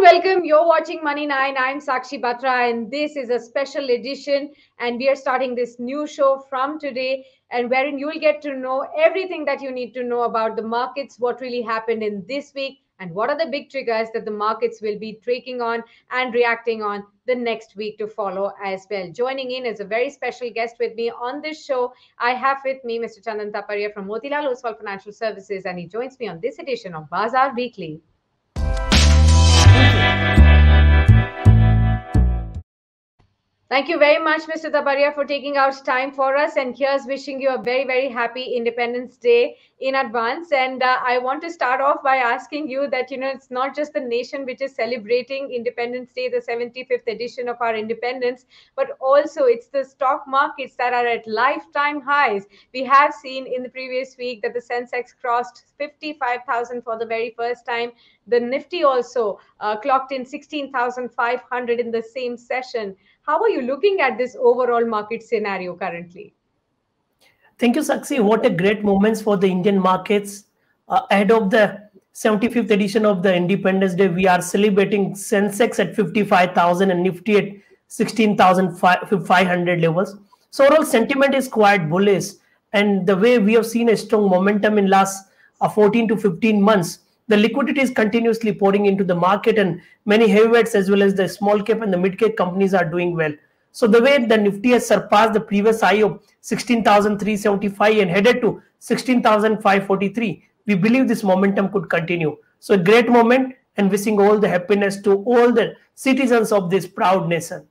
welcome. You're watching Money 9. I'm Sakshi Batra, and this is a special edition. And we are starting this new show from today, and wherein you'll get to know everything that you need to know about the markets, what really happened in this week, and what are the big triggers that the markets will be taking on and reacting on the next week to follow as well. Joining in is a very special guest with me on this show. I have with me Mr. Chandan Taparia from Motilal Oswal Financial Services, and he joins me on this edition of Bazaar Weekly. Thank you very much, Mr. Taparia, for taking out time for us. And here's wishing you a very, very happy Independence Day in advance. And I want to start off by asking you that, it's not just the nation which is celebrating Independence Day, the 75th edition of our independence, but also it's the stock markets that are at lifetime highs. We have seen in the previous week that the Sensex crossed 55,000 for the very first time. The Nifty also clocked in 16,500 in the same session. How are you looking at this overall market scenario currently? Thank you, Sakshi. What a great moments for the Indian markets. Ahead of the 75th edition of the Independence Day, we are celebrating Sensex at 55,000 and Nifty at 16,500 levels. So overall sentiment is quite bullish. And the way we have seen a strong momentum in last 14 to 15 months, the liquidity is continuously pouring into the market, and many heavyweights as well as the small cap and the mid cap companies are doing well. So the way the Nifty has surpassed the previous high of 16,375 and headed to 16,543, we believe this momentum could continue. So a great moment, and wishing all the happiness to all the citizens of this proud nation.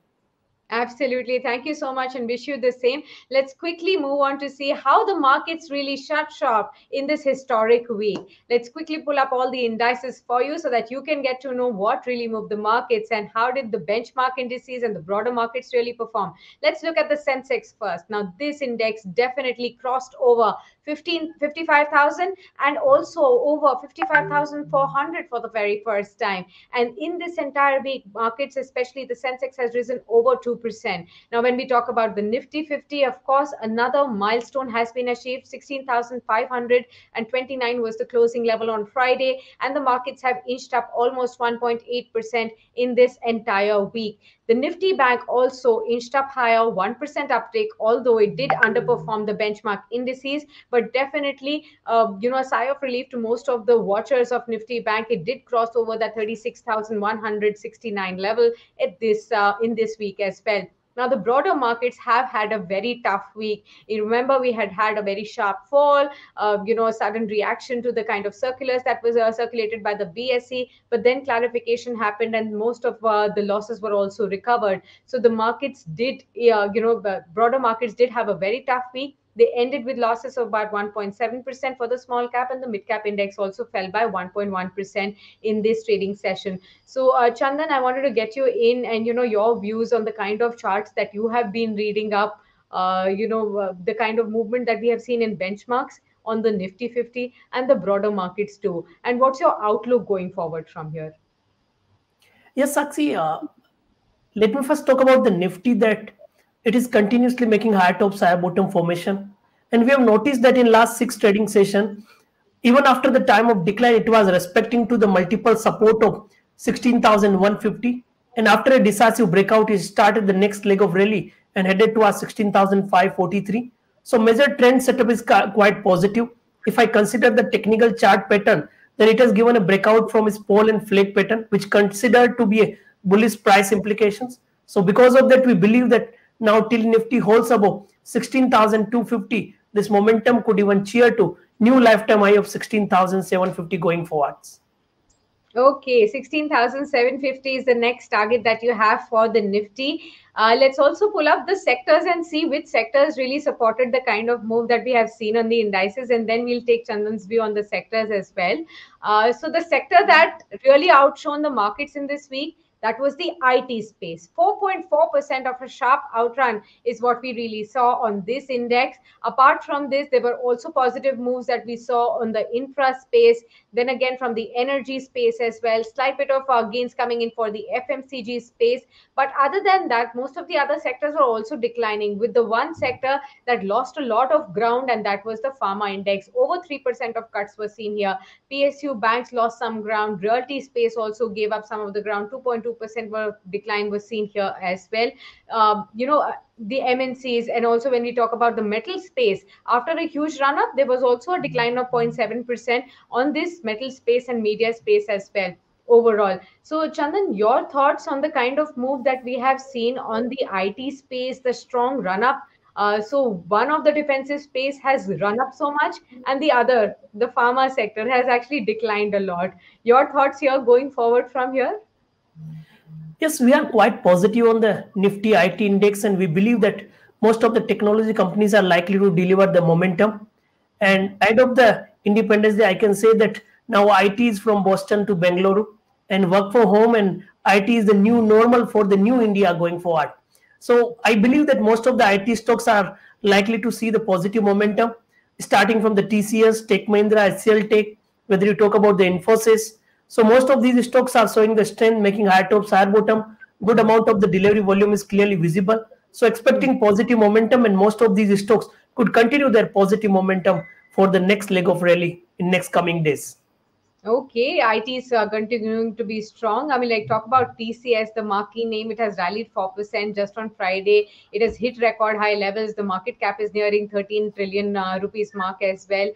Absolutely. Thank you so much and wish you the same. Let's quickly move on to see how the markets really shut shop in this historic week. Let's quickly pull up all the indices for you so that you can get to know what really moved the markets and how did the benchmark indices and the broader markets really perform. Let's look at the Sensex first. Now, this index definitely crossed over 55,000 and also over 55,400 for the very first time. And in this entire week, markets, especially the Sensex, has risen over 2%. Now, when we talk about the Nifty 50, of course, another milestone has been achieved. 16,529 was the closing level on Friday, and the markets have inched up almost 1.8% in this entire week. The Nifty Bank also inched up higher, 1% uptick, although it did underperform the benchmark indices. But definitely, a sigh of relief to most of the watchers of Nifty Bank. It did cross over that 36,169 level at this in this week as well. Now, the broader markets have had a very tough week. You remember, we had a very sharp fall, a sudden reaction to the kind of circulars that was circulated by the BSE. But then clarification happened, and most of the losses were also recovered. So the markets did, broader markets did have a very tough week. They ended with losses of about 1.7% for the small cap, and the mid cap index also fell by 1.1% in this trading session. So, Chandan, I wanted to get you in and, your views on the kind of charts that you have been reading up, the kind of movement that we have seen in benchmarks on the Nifty 50 and the broader markets too. And what's your outlook going forward from here? Yes, Sakshi, let me first talk about the Nifty, that it is continuously making higher top, higher bottom formation. And we have noticed that in last 6 trading session, even after the time of decline, it was respecting to the multiple support of 16,150. And after a decisive breakout, it started the next leg of rally and headed towards 16,543. So major trend setup is quite positive. If I consider the technical chart pattern, then it has given a breakout from its pole and flag pattern, which considered to be a bullish price implications. So because of that, we believe that now till Nifty holds above 16,250, this momentum could even cheer to new lifetime high of 16,750 going forwards. Okay, 16,750 is the next target that you have for the Nifty. Let's also pull up the sectors and see which sectors really supported the kind of move that we have seen on the indices, and then we'll take Chandan's view on the sectors as well. So the sector that really outshone the markets in this week, That was the IT space. 4.4% of a sharp outrun is what we really saw on this index. Apart from this, there were also positive moves that we saw on the infra space, then again from the energy space as well. Slight bit of gains coming in for the FMCG space. But other than that, most of the other sectors were also declining, with the one sector that lost a lot of ground, and that was the pharma index. Over 3% of cuts were seen here. PSU banks lost some ground. Realty space also gave up some of the ground. 2.2% were decline was seen here as well. The MNCs, and also when we talk about the metal space, after a huge run up, there was also a decline of 0.7% on this metal space and media space as well overall. So, Chandan, your thoughts on the kind of move that we have seen on the IT space, the strong run up. So, one of the defensive space has run up so much, and the other, the pharma sector, has actually declined a lot. Your thoughts here going forward from here? Yes, we are quite positive on the Nifty IT index, and we believe that most of the technology companies are likely to deliver the momentum. And ahead of the Independence Day, I can say that now IT is from Boston to Bangalore, and work from home and IT is the new normal for the new India going forward. So I believe that most of the IT stocks are likely to see the positive momentum, starting from the TCS, Tech Mahindra, HCL Tech, whether you talk about the Infosys. So most of these stocks are showing the strength, making higher tops, higher bottom. Good amount of the delivery volume is clearly visible. So expecting positive momentum, and most of these stocks could continue their positive momentum for the next leg of rally in next coming days. Okay, IT is continuing to be strong. I mean, like, talk about TCS, the marquee name. It has rallied 4% just on Friday. It has hit record high levels. The market cap is nearing 13 trillion rupees mark as well.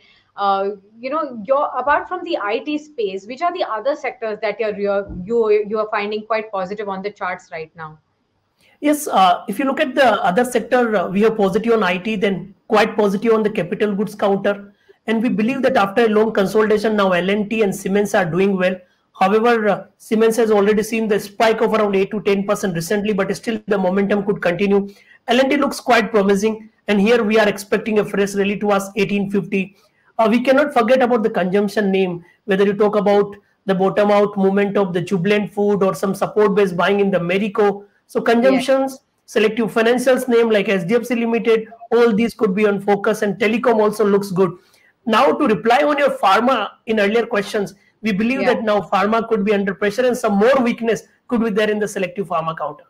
You're apart from the IT space, which are the other sectors that you are finding quite positive on the charts right now? Yes, if you look at the other sector, we are positive on IT, then quite positive on the capital goods counter. And we believe that after a long consolidation, now L&T and Siemens are doing well. However, Siemens has already seen the spike of around 8 to 10% recently, but still the momentum could continue. L&T looks quite promising, and here we are expecting a fresh rally towards 1850. We cannot forget about the consumption name, whether you talk about the bottom out movement of the Jubilant Food or some support based buying in the Marico. So Yes. consumptions, selective financials name like SDFC Limited, all these could be on focus, and telecom also looks good. Now to reply on your pharma in earlier questions, we believe Yeah. that now pharma could be under pressure and some more weakness could be there in the selective pharma counter.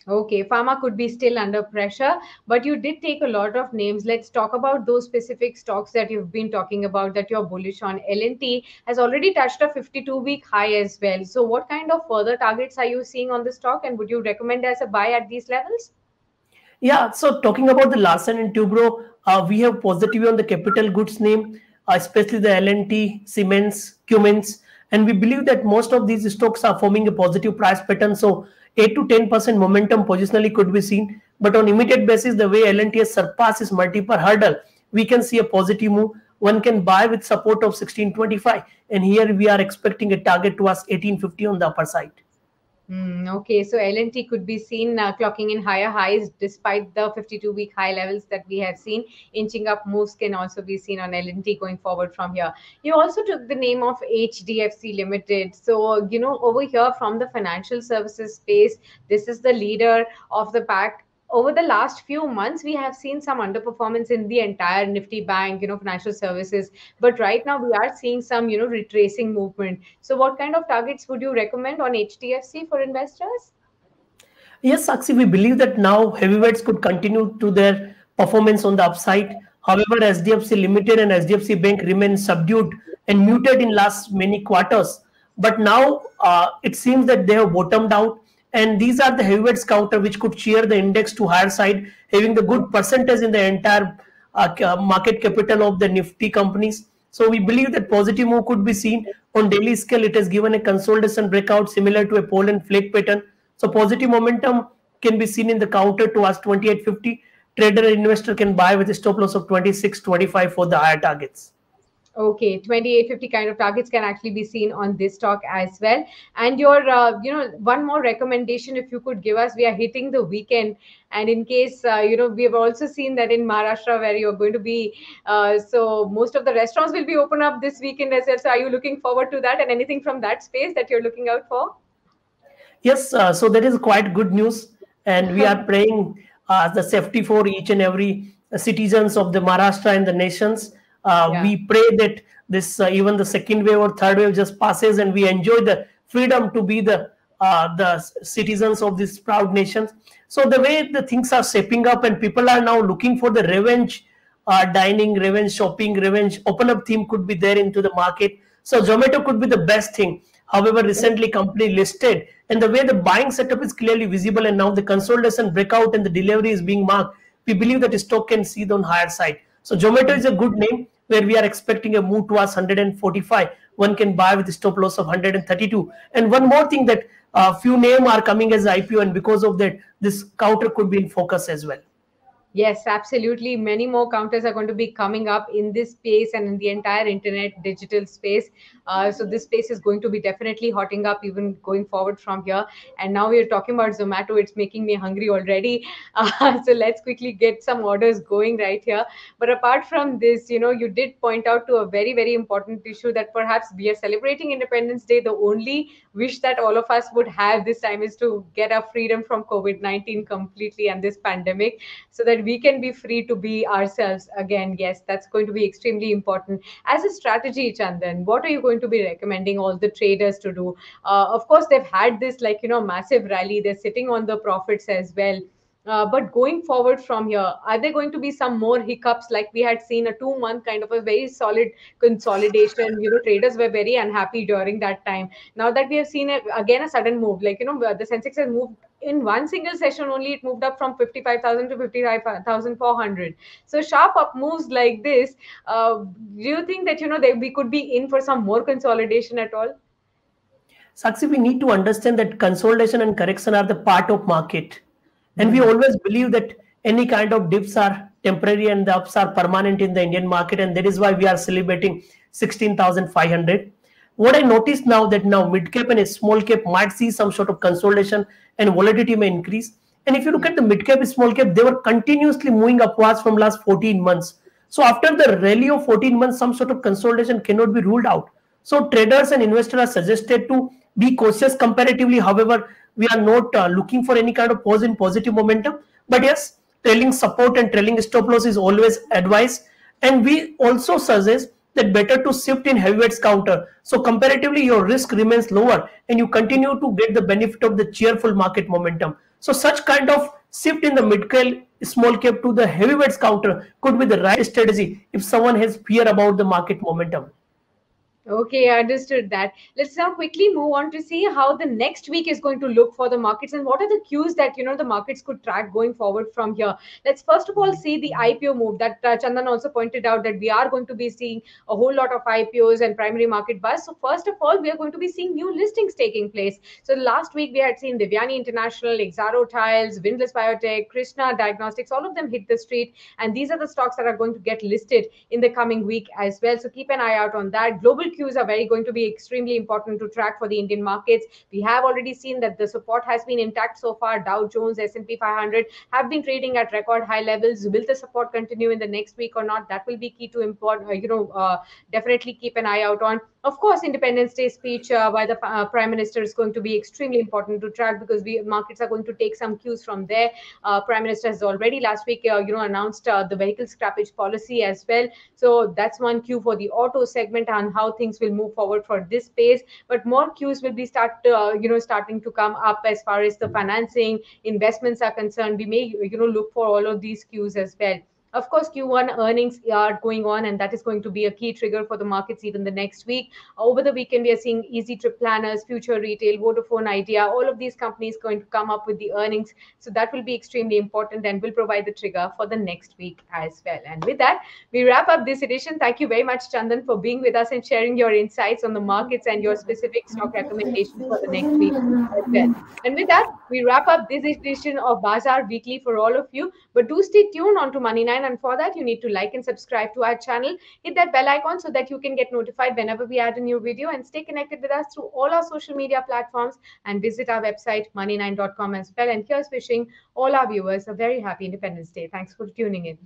Okay, pharma could be still under pressure, but you did take a lot of names. Let's talk about those specific stocks that you've been talking about that you're bullish on. L&T has already touched a 52-week high as well. So, what kind of further targets are you seeing on the stock, and would you recommend as a buy at these levels? Yeah, so talking about the Larsen and Toubro, we have positive on the capital goods name, especially the L&T, Siemens, Cummins, and we believe that most of these stocks are forming a positive price pattern. So 8 to 10% momentum positionally could be seen, but on immediate basis, the way L&T has surpassed its multiple hurdle, we can see a positive move. One can buy with support of 1625, and here we are expecting a target towards 1850 on the upper side. Okay, so L&T could be seen clocking in higher highs despite the 52-week high levels that we have seen. Inching up moves can also be seen on L&T going forward from here. You also took the name of HDFC Limited. So, over here from the financial services space, this is the leader of the pack. Over the last few months, we have seen some underperformance in the entire Nifty Bank, financial services. But right now, we are seeing some, retracing movement. So, what kind of targets would you recommend on HDFC for investors? Yes, Sakshi, we believe that now heavyweights could continue to their performance on the upside. However, SDFC Limited and SDFC Bank remain subdued and muted in last many quarters. But now it seems that they have bottomed out, and these are the heavyweights counter which could cheer the index to higher side, having the good percentage in the entire market capital of the Nifty companies. So we believe that positive move could be seen on daily scale. It has given a consolidation breakout similar to a pole and flake pattern. So positive momentum can be seen in the counter towards 2850. Trader and investor can buy with a stop loss of 2625 for the higher targets. Okay, 2850 kind of targets can actually be seen on this stock as well. And your, one more recommendation, if you could give us, we are hitting the weekend. And in case, we have also seen that in Maharashtra where you're going to be, so most of the restaurants will be open up this weekend as well. So are you looking forward to that, and anything from that space that you're looking out for? Yes, so that is quite good news, and we are praying the safety for each and every citizens of the Maharashtra and the nations. Yeah. We pray that this even the second wave or third wave just passes, and we enjoy the freedom to be the citizens of this proud nation. So the way the things are shaping up, and people are now looking for the revenge dining, revenge shopping, revenge open up theme could be there into the market. So Zomato could be the best thing. However, recently company listed, and the way the buying setup is clearly visible, and now the consolidation breakout and the delivery is being marked, we believe that stock can see the on higher side. So Zomato is a good name where we are expecting a move towards 145. One can buy with a stop loss of 132. And one more thing that few names are coming as IPO, and because of that, this counter could be in focus as well. Yes, absolutely. Many more counters are going to be coming up in this space and in the entire internet digital space. So this space is going to be definitely hotting up even going forward from here. And now we are talking about Zomato. It's making me hungry already. So let's quickly get some orders going right here. But apart from this, you did point out to a very, very important issue that perhaps we are celebrating Independence Day. The only wish that all of us would have this time is to get our freedom from COVID-19 completely and this pandemic, so that we can be free to be ourselves again. Yes, that's going to be extremely important. As a strategy, Chandan, what are you going to be recommending all the traders to do? Of course, they've had this massive rally. They're sitting on the profits as well. But going forward from here, are there going to be some more hiccups like we had seen a 2 month kind of a very solid consolidation? Traders were very unhappy during that time. Now that we have seen again a sudden move, the Sensex has moved in one single session only, it moved up from 55,000 to 55,400. So sharp up moves like this. Do you think that we could be in for some more consolidation at all? Sakshi, we need to understand that consolidation and correction are the part of market. And we Hmm. always believe that any kind of dips are temporary and the ups are permanent in the Indian market. And that is why we are celebrating 16,500. What I noticed now that now mid cap and small cap might see some sort of consolidation and volatility may increase. And if you look Yeah. at the mid cap, small cap, they were continuously moving upwards from last 14 months. So after the rally of 14 months, some sort of consolidation cannot be ruled out. So traders and investors are suggested to be cautious comparatively. However, we are not looking for any kind of pause in positive momentum. But yes, trailing support and trailing stop loss is always advised. And we also suggest that better to shift in heavyweights counter. So comparatively, your risk remains lower and you continue to get the benefit of the cheerful market momentum. So such kind of shift in the mid cap, small cap to the heavyweights counter could be the right strategy if someone has fear about the market momentum. Okay, I understood that. Let's now quickly move on to see how the next week is going to look for the markets and what are the cues that the markets could track going forward from here. Let's first of all see the IPO move that Chandan also pointed out that we are going to be seeing a whole lot of IPOs and primary market buzz. So first of all, we are going to be seeing new listings taking place. So last week we had seen Devyani International, Exaro Tiles, Windless Biotech, Krishna Diagnostics, all of them hit the street, and these are the stocks that are going to get listed in the coming week as well. So keep an eye out on that. Global cues are very going to be extremely important to track for the Indian markets. We have already seen that the support has been intact so far. Dow Jones, S&P 500 have been trading at record high levels. Will the support continue in the next week or not? That will be key to definitely keep an eye out on. Of course, Independence Day speech by the Prime Minister is going to be extremely important to track because markets are going to take some cues from there. Prime Minister has already last week, announced the vehicle scrappage policy as well. So that's one cue for the auto segment and how things will move forward for this space. But more cues will be starting to come up as far as the financing investments are concerned. We may look for all of these cues as well. Of course, Q1 earnings are going on, and that is going to be a key trigger for the markets even the next week. Over the weekend, we are seeing Easy Trip Planners, Future Retail, Vodafone Idea, all of these companies going to come up with the earnings. So that will be extremely important and will provide the trigger for the next week as well. And with that, we wrap up this edition. Thank you very much, Chandan, for being with us and sharing your insights on the markets and your specific stock recommendations for the next week as well. And with that, we wrap up this edition of Bazaar Weekly for all of you. But do stay tuned on to Money9. And for that, you need to like and subscribe to our channel. Hit that bell icon so that you can get notified whenever we add a new video, and stay connected with us through all our social media platforms and visit our website money9.com as well. And here's wishing all our viewers a very happy Independence Day. Thanks for tuning in.